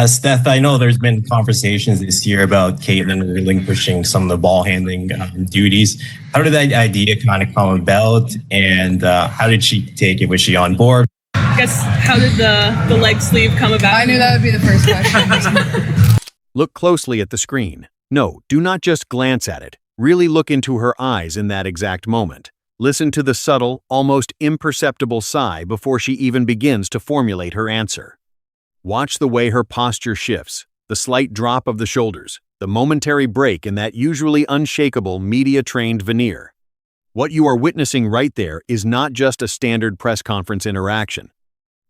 Steph, I know there's been conversations this year about Caitlin relinquishing some of the ball handling duties. How did that idea kind of come about, and how did she take it? Was she on board? I guess, how did the leg sleeve come about? I knew that would be the first question. Look closely at the screen. No, do not just glance at it. Really look into her eyes in that exact moment. Listen to the subtle, almost imperceptible sigh before she even begins to formulate her answer. Watch the way her posture shifts, the slight drop of the shoulders, the momentary break in that usually unshakable media-trained veneer. What you are witnessing right there is not just a standard press conference interaction.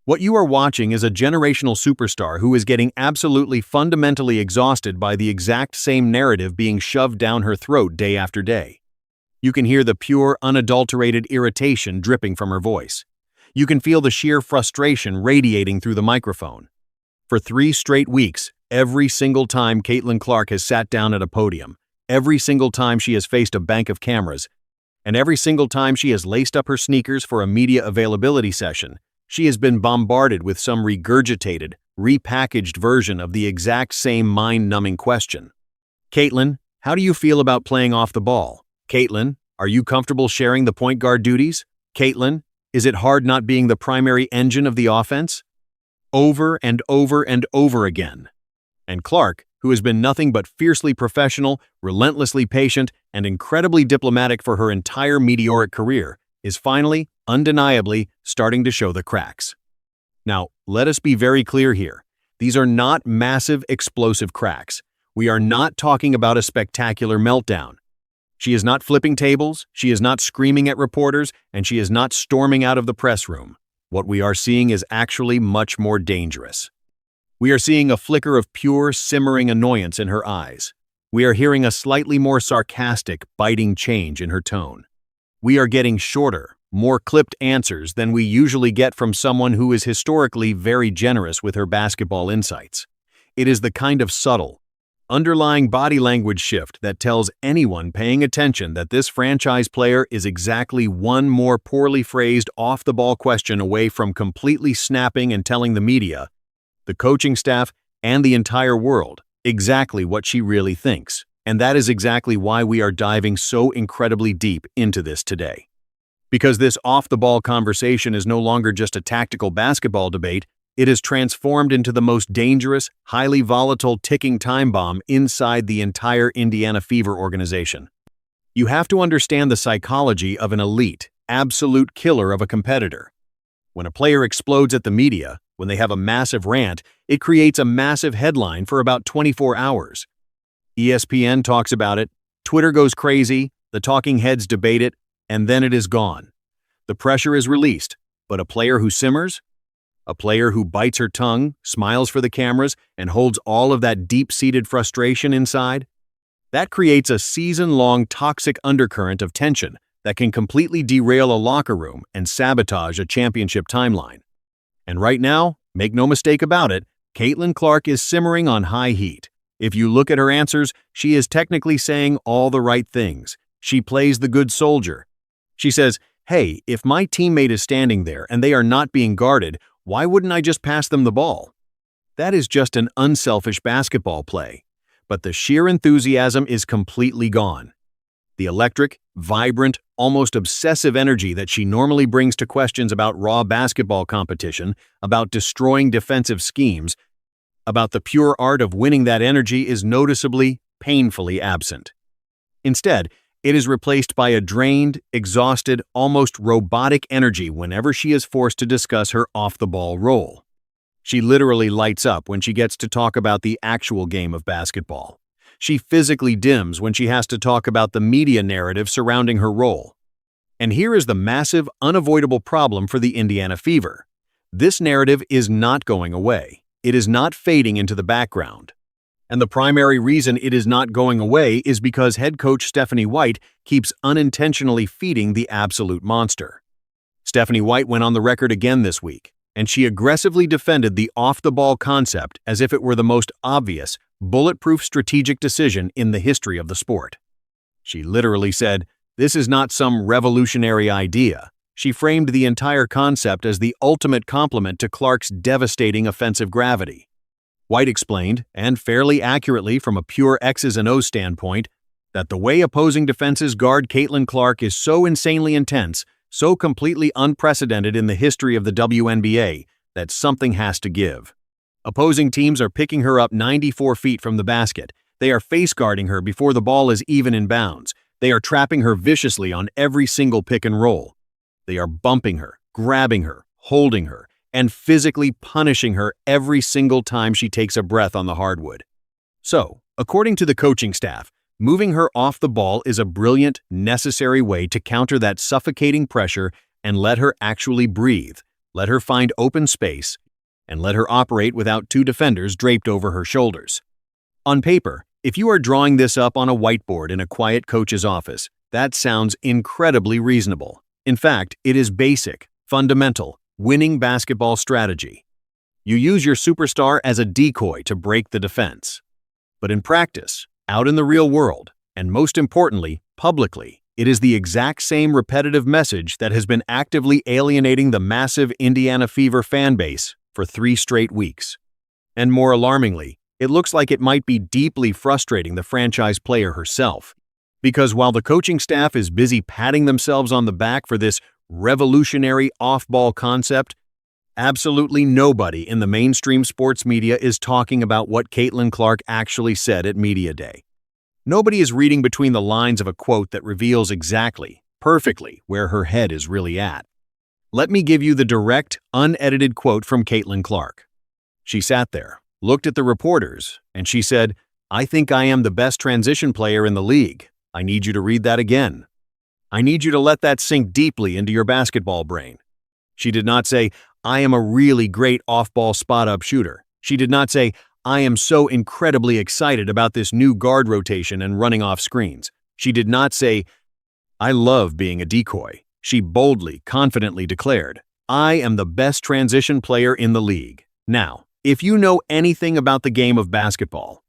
What you are watching is a generational superstar who is getting absolutely fundamentally exhausted by the exact same narrative being shoved down her throat day after day. You can hear the pure, unadulterated irritation dripping from her voice. You can feel the sheer frustration radiating through the microphone. For 3 straight weeks, every single time Caitlin Clark has sat down at a podium, every single time she has faced a bank of cameras, and every single time she has laced up her sneakers for a media availability session, she has been bombarded with some regurgitated, repackaged version of the exact same mind-numbing question. Caitlin, how do you feel about playing off the ball? Caitlin, are you comfortable sharing the point guard duties? Caitlin, is it hard not being the primary engine of the offense? Over and over and over again. And Clark, who has been nothing but fiercely professional, relentlessly patient, and incredibly diplomatic for her entire meteoric career, is finally, undeniably, starting to show the cracks. Now, let us be very clear here. These are not massive, explosive cracks. We are not talking about a spectacular meltdown. She is not flipping tables, she is not screaming at reporters, and she is not storming out of the press room. What we are seeing is actually much more dangerous. We are seeing a flicker of pure, simmering annoyance in her eyes. We are hearing a slightly more sarcastic, biting change in her tone. We are getting shorter, more clipped answers than we usually get from someone who is historically very generous with her basketball insights. It is the kind of subtle, underlying body language shift that tells anyone paying attention that this franchise player is exactly one more poorly phrased off-the-ball question away from completely snapping and telling the media, the coaching staff, and the entire world exactly what she really thinks. And that is exactly why we are diving so incredibly deep into this today. Because this off-the-ball conversation is no longer just a tactical basketball debate, it is transformed into the most dangerous, highly volatile ticking time bomb inside the entire Indiana Fever organization. You have to understand the psychology of an elite, absolute killer of a competitor. When a player explodes at the media, when they have a massive rant, it creates a massive headline for about 24 hours. ESPN talks about it, Twitter goes crazy, the talking heads debate it, and then it is gone. The pressure is released, but a player who simmers? A player who bites her tongue, smiles for the cameras, and holds all of that deep-seated frustration inside? That creates a season-long toxic undercurrent of tension that can completely derail a locker room and sabotage a championship timeline. And right now, make no mistake about it, Caitlin Clark is simmering on high heat. If you look at her answers, she is technically saying all the right things. She plays the good soldier. She says, hey, if my teammate is standing there and they are not being guarded, why wouldn't I just pass them the ball? That is just an unselfish basketball play. But the sheer enthusiasm is completely gone. The electric, vibrant, almost obsessive energy that she normally brings to questions about raw basketball competition, about destroying defensive schemes, about the pure art of winning that energy is noticeably, painfully absent. Instead, it is replaced by a drained, exhausted, almost robotic energy whenever she is forced to discuss her off-the-ball role. She literally lights up when she gets to talk about the actual game of basketball. She physically dims when she has to talk about the media narrative surrounding her role. And here is the massive, unavoidable problem for the Indiana Fever. This narrative is not going away. It is not fading into the background. And the primary reason it is not going away is because head coach Stephanie White keeps unintentionally feeding the absolute monster. Stephanie White went on the record again this week, and she aggressively defended the off-the-ball concept as if it were the most obvious, bulletproof strategic decision in the history of the sport. She literally said, "This is not some revolutionary idea." She framed the entire concept as the ultimate compliment to Clark's devastating offensive gravity. White explained, and fairly accurately from a pure X's and O's standpoint, that the way opposing defenses guard Caitlin Clark is so insanely intense, so completely unprecedented in the history of the WNBA, that something has to give. Opposing teams are picking her up 94 feet from the basket. They are face guarding her before the ball is even in bounds. They are trapping her viciously on every single pick and roll. They are bumping her, grabbing her, holding her, and physically punishing her every single time she takes a breath on the hardwood. So, according to the coaching staff, moving her off the ball is a brilliant, necessary way to counter that suffocating pressure and let her actually breathe, let her find open space, and let her operate without two defenders draped over her shoulders. On paper, if you are drawing this up on a whiteboard in a quiet coach's office, that sounds incredibly reasonable. In fact, it is basic, fundamental, winning basketball strategy. You use your superstar as a decoy to break the defense. But in practice, out in the real world, and most importantly, publicly, it is the exact same repetitive message that has been actively alienating the massive Indiana Fever fan base for 3 straight weeks. And more alarmingly, it looks like it might be deeply frustrating the franchise player herself. Because while the coaching staff is busy patting themselves on the back for this revolutionary off-ball concept, absolutely nobody in the mainstream sports media is talking about what Caitlin Clark actually said at Media Day. Nobody is reading between the lines of a quote that reveals exactly, perfectly, where her head is really at. Let me give you the direct, unedited quote from Caitlin Clark. She sat there, looked at the reporters, and she said, "I think I am the best transition player in the league. I need you to read that again. I need you to let that sink deeply into your basketball brain." She did not say, "I am a really great off-ball spot-up shooter." She did not say, "I am so incredibly excited about this new guard rotation and running off screens." She did not say, "I love being a decoy." She boldly, confidently declared, "I am the best transition player in the league." Now, if you know anything about the game of basketball,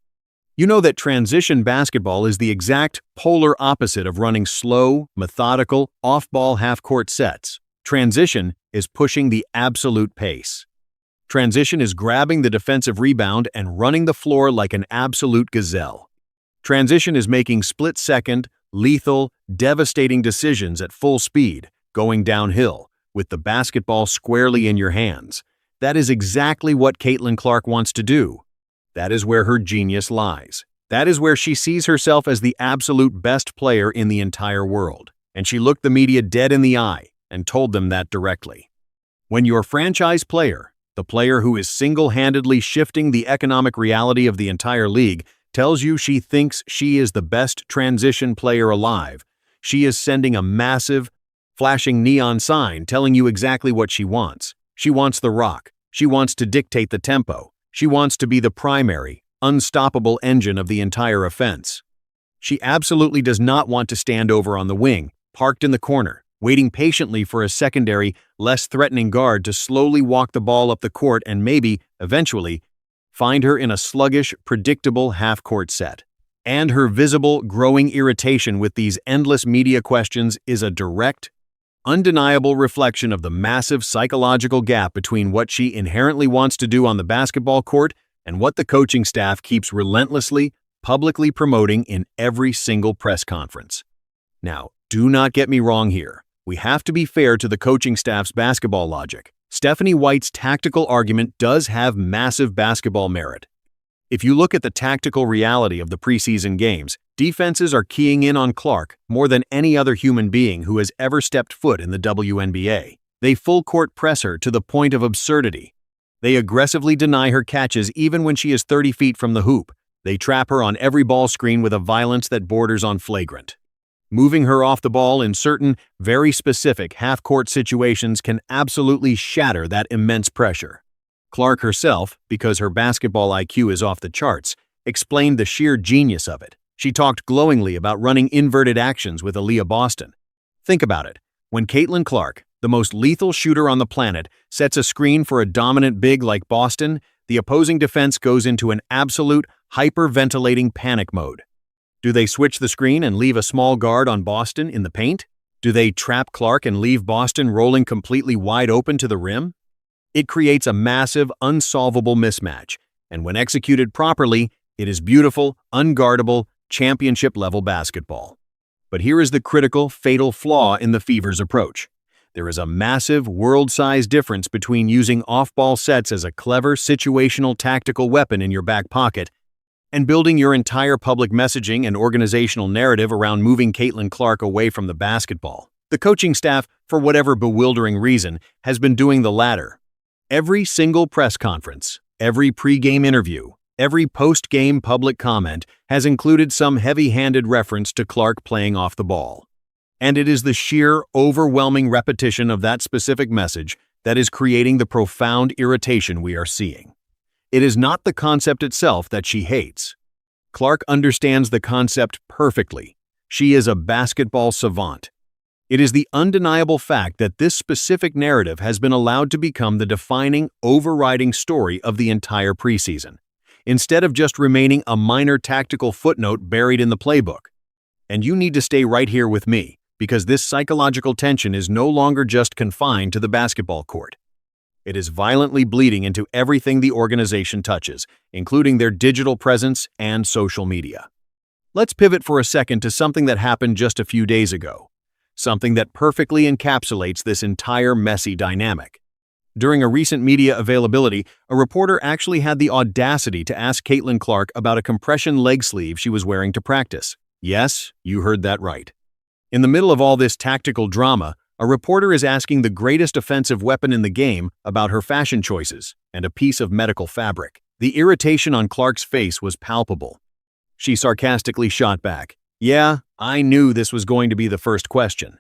you know that transition basketball is the exact polar opposite of running slow, methodical, off-ball half-court sets. Transition is pushing the absolute pace. Transition is grabbing the defensive rebound and running the floor like an absolute gazelle. Transition is making split-second, lethal, devastating decisions at full speed, going downhill, with the basketball squarely in your hands. That is exactly what Caitlin Clark wants to do. That is where her genius lies. That is where she sees herself as the absolute best player in the entire world. And she looked the media dead in the eye and told them that directly. When your franchise player, the player who is single-handedly shifting the economic reality of the entire league, tells you she thinks she is the best transition player alive, she is sending a massive, flashing neon sign telling you exactly what she wants. She wants the rock. She wants to dictate the tempo. She wants to be the primary, unstoppable engine of the entire offense. She absolutely does not want to stand over on the wing, parked in the corner, waiting patiently for a secondary, less threatening guard to slowly walk the ball up the court and maybe, eventually, find her in a sluggish, predictable half-court set. And her visible, growing irritation with these endless media questions is a direct, undeniable reflection of the massive psychological gap between what she inherently wants to do on the basketball court and what the coaching staff keeps relentlessly, publicly promoting in every single press conference. Now, do not get me wrong here. We have to be fair to the coaching staff's basketball logic. Stephanie White's tactical argument does have massive basketball merit. If you look at the tactical reality of the preseason games, defenses are keying in on Clark more than any other human being who has ever stepped foot in the WNBA. They full-court press her to the point of absurdity. They aggressively deny her catches even when she is 30 feet from the hoop. They trap her on every ball screen with a violence that borders on flagrant. Moving her off the ball in certain, very specific half-court situations can absolutely shatter that immense pressure. Clark herself, because her basketball IQ is off the charts, explained the sheer genius of it. She talked glowingly about running inverted actions with Aaliyah Boston. Think about it. When Caitlin Clark, the most lethal shooter on the planet, sets a screen for a dominant big like Boston, the opposing defense goes into an absolute, hyperventilating panic mode. Do they switch the screen and leave a small guard on Boston in the paint? Do they trap Clark and leave Boston rolling completely wide open to the rim? It creates a massive, unsolvable mismatch. And when executed properly, it is beautiful, unguardable, championship-level basketball. But here is the critical, fatal flaw in the Fever's approach. There is a massive, world-size difference between using off-ball sets as a clever, situational, tactical weapon in your back pocket and building your entire public messaging and organizational narrative around moving Caitlin Clark away from the basketball. The coaching staff, for whatever bewildering reason, has been doing the latter. Every single press conference, every pre-game interview, every post-game public comment has included some heavy-handed reference to Clark playing off the ball. And it is the sheer, overwhelming repetition of that specific message that is creating the profound irritation we are seeing. It is not the concept itself that she hates. Clark understands the concept perfectly. She is a basketball savant. It is the undeniable fact that this specific narrative has been allowed to become the defining, overriding story of the entire preseason, instead of just remaining a minor tactical footnote buried in the playbook. And you need to stay right here with me, because this psychological tension is no longer just confined to the basketball court. It is violently bleeding into everything the organization touches, including their digital presence and social media. Let's pivot for a second to something that happened just a few days ago, something that perfectly encapsulates this entire messy dynamic. During a recent media availability, a reporter actually had the audacity to ask Caitlin Clark about a compression leg sleeve she was wearing to practice. Yes, you heard that right. In the middle of all this tactical drama, a reporter is asking the greatest offensive weapon in the game about her fashion choices and a piece of medical fabric. The irritation on Clark's face was palpable. She sarcastically shot back, "Yeah, I knew this was going to be the first question.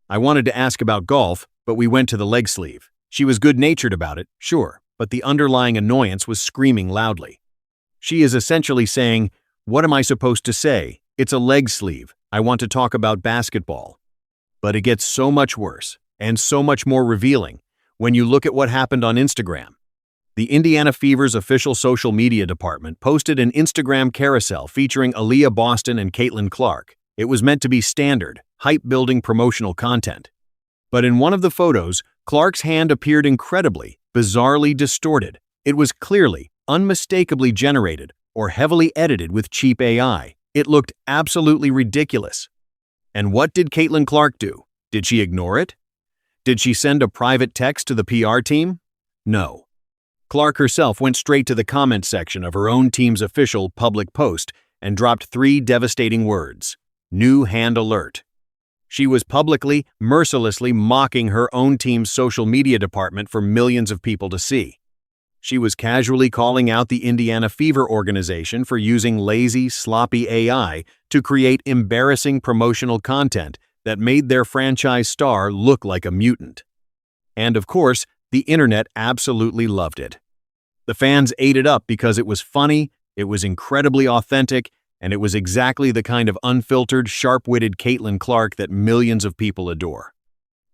I wanted to ask about golf, but we went to the leg sleeve." She was good-natured about it, sure, but the underlying annoyance was screaming loudly. She is essentially saying, "What am I supposed to say? It's a leg sleeve. I want to talk about basketball." But it gets so much worse, and so much more revealing, when you look at what happened on Instagram. The Indiana Fever's official social media department posted an Instagram carousel featuring Aaliyah Boston and Caitlin Clark. It was meant to be standard, hype-building promotional content. But in one of the photos, Clark's hand appeared incredibly, bizarrely distorted. It was clearly, unmistakably generated or heavily edited with cheap AI. It looked absolutely ridiculous. And what did Caitlin Clark do? Did she ignore it? Did she send a private text to the PR team? No. Clark herself went straight to the comment section of her own team's official public post and dropped 3 devastating words: "New hand alert." She was publicly, mercilessly mocking her own team's social media department for millions of people to see. She was casually calling out the Indiana Fever organization for using lazy, sloppy AI to create embarrassing promotional content that made their franchise star look like a mutant. And of course, the internet absolutely loved it. The fans ate it up because it was funny, it was incredibly authentic, and it was exactly the kind of unfiltered, sharp-witted Caitlin Clark that millions of people adore.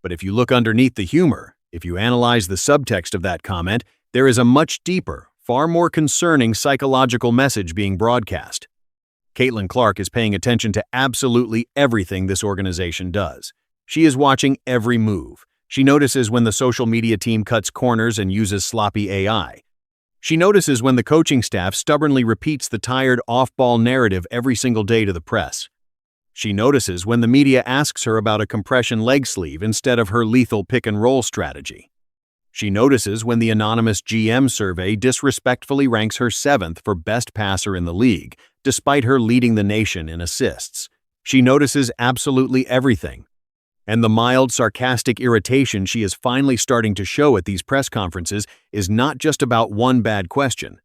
But if you look underneath the humor, if you analyze the subtext of that comment, there is a much deeper, far more concerning psychological message being broadcast. Caitlin Clark is paying attention to absolutely everything this organization does. She is watching every move. She notices when the social media team cuts corners and uses sloppy AI. She notices when the coaching staff stubbornly repeats the tired off-ball narrative every single day to the press. She notices when the media asks her about a compression leg sleeve instead of her lethal pick-and-roll strategy. She notices when the anonymous GM survey disrespectfully ranks her 7th for best passer in the league, despite her leading the nation in assists. She notices absolutely everything. And the mild, sarcastic irritation she is finally starting to show at these press conferences is not just about one bad question.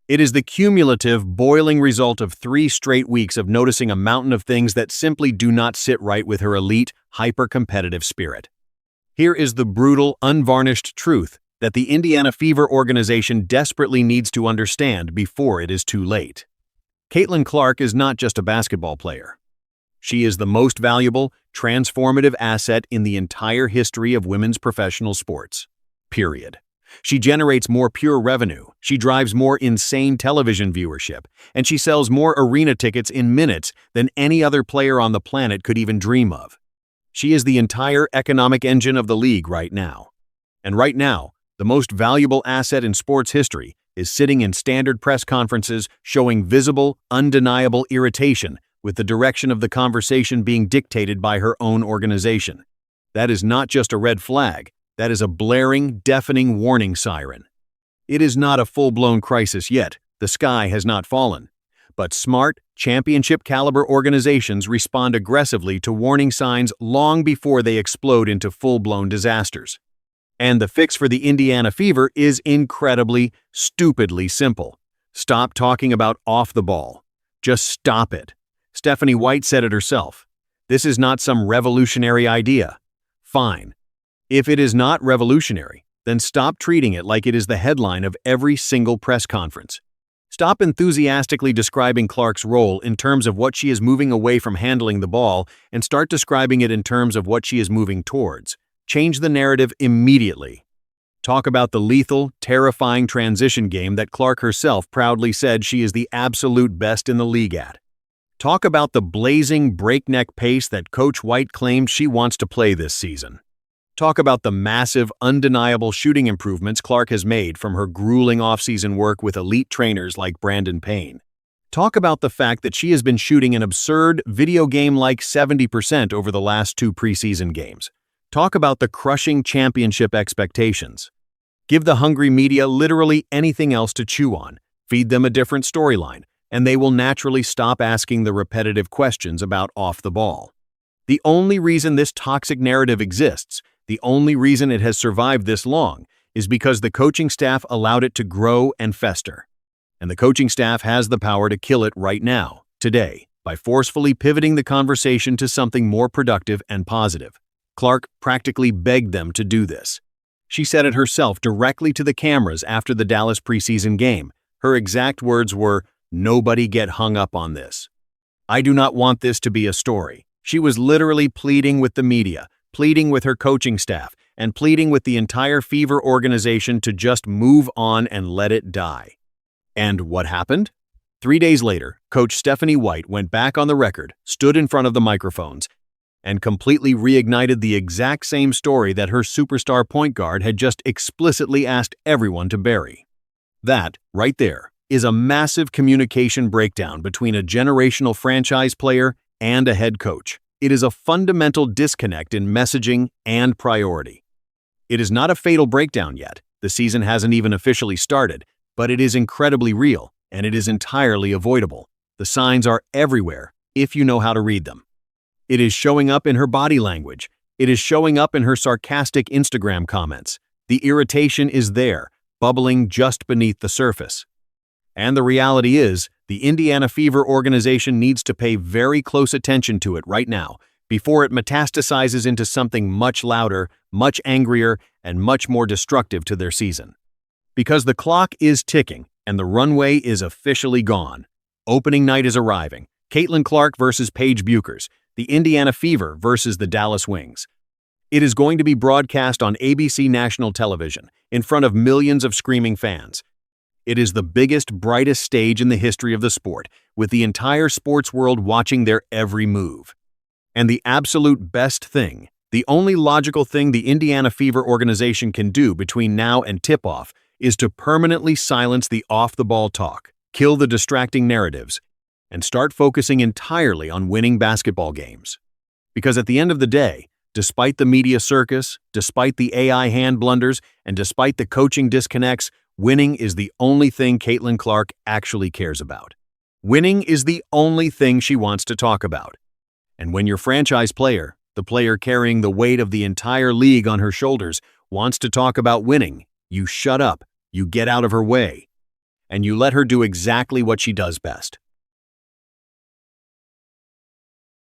It is the cumulative, boiling result of 3 straight weeks of noticing a mountain of things that simply do not sit right with her elite, hyper-competitive spirit. Here is the brutal, unvarnished truth that the Indiana Fever organization desperately needs to understand before it is too late. Caitlin Clark is not just a basketball player. She is the most valuable, transformative asset in the entire history of women's professional sports. Period. She generates more pure revenue, she drives more insane television viewership, and she sells more arena tickets in minutes than any other player on the planet could even dream of. She is the entire economic engine of the league right now. And right now, the most valuable asset in sports history is sitting in standard press conferences showing visible, undeniable irritation with the direction of the conversation being dictated by her own organization. That is not just a red flag, that is a blaring, deafening warning siren. It is not a full-blown crisis yet, the sky has not fallen. But smart, championship-caliber organizations respond aggressively to warning signs long before they explode into full-blown disasters. And the fix for the Indiana Fever is incredibly, stupidly simple. Stop talking about off the ball. Just stop it. Stephanie White said it herself. This is not some revolutionary idea. Fine. If it is not revolutionary, then stop treating it like it is the headline of every single press conference. Stop enthusiastically describing Clark's role in terms of what she is moving away from handling the ball and start describing it in terms of what she is moving towards. Change the narrative immediately. Talk about the lethal, terrifying transition game that Clark herself proudly said she is the absolute best in the league at. Talk about the blazing, breakneck pace that Coach White claimed she wants to play this season. Talk about the massive, undeniable shooting improvements Clark has made from her grueling offseason work with elite trainers like Brandon Payne. Talk about the fact that she has been shooting an absurd, video game-like 70% over the last 2 preseason games. Talk about the crushing championship expectations. Give the hungry media literally anything else to chew on. Feed them a different storyline, and they will naturally stop asking the repetitive questions about off the ball. The only reason this toxic narrative exists, the only reason it has survived this long, is because the coaching staff allowed it to grow and fester. And the coaching staff has the power to kill it right now, today, by forcefully pivoting the conversation to something more productive and positive. Clark practically begged them to do this. She said it herself directly to the cameras after the Dallas preseason game. Her exact words were, "Nobody get hung up on this. I do not want this to be a story." She was literally pleading with the media, pleading with her coaching staff, and pleading with the entire Fever organization to just move on and let it die. And what happened? 3 days later, Coach Stephanie White went back on the record, stood in front of the microphones, and completely reignited the exact same story that her superstar point guard had just explicitly asked everyone to bury. That, right there, is a massive communication breakdown between a generational franchise player and a head coach. It is a fundamental disconnect in messaging and priority. It is not a fatal breakdown yet. The season hasn't even officially started, but it is incredibly real, and it is entirely avoidable. The signs are everywhere, if you know how to read them. It is showing up in her body language. It is showing up in her sarcastic Instagram comments. The irritation is there, bubbling just beneath the surface. And the reality is, the Indiana Fever organization needs to pay very close attention to it right now, before it metastasizes into something much louder, much angrier, and much more destructive to their season. Because the clock is ticking, and the runway is officially gone. Opening night is arriving. Caitlin Clark versus Paige Buchers, the Indiana Fever versus the Dallas Wings. It is going to be broadcast on ABC national television, in front of millions of screaming fans. It is the biggest, brightest stage in the history of the sport, with the entire sports world watching their every move. And the absolute best thing, the only logical thing the Indiana Fever organization can do between now and tip-off is to permanently silence the off-the-ball talk, kill the distracting narratives, and start focusing entirely on winning basketball games. Because at the end of the day, despite the media circus, despite the AI hand blunders, and despite the coaching disconnects, winning is the only thing Caitlin Clark actually cares about. Winning is the only thing she wants to talk about. And when your franchise player, the player carrying the weight of the entire league on her shoulders, wants to talk about winning, you shut up, you get out of her way, and you let her do exactly what she does best.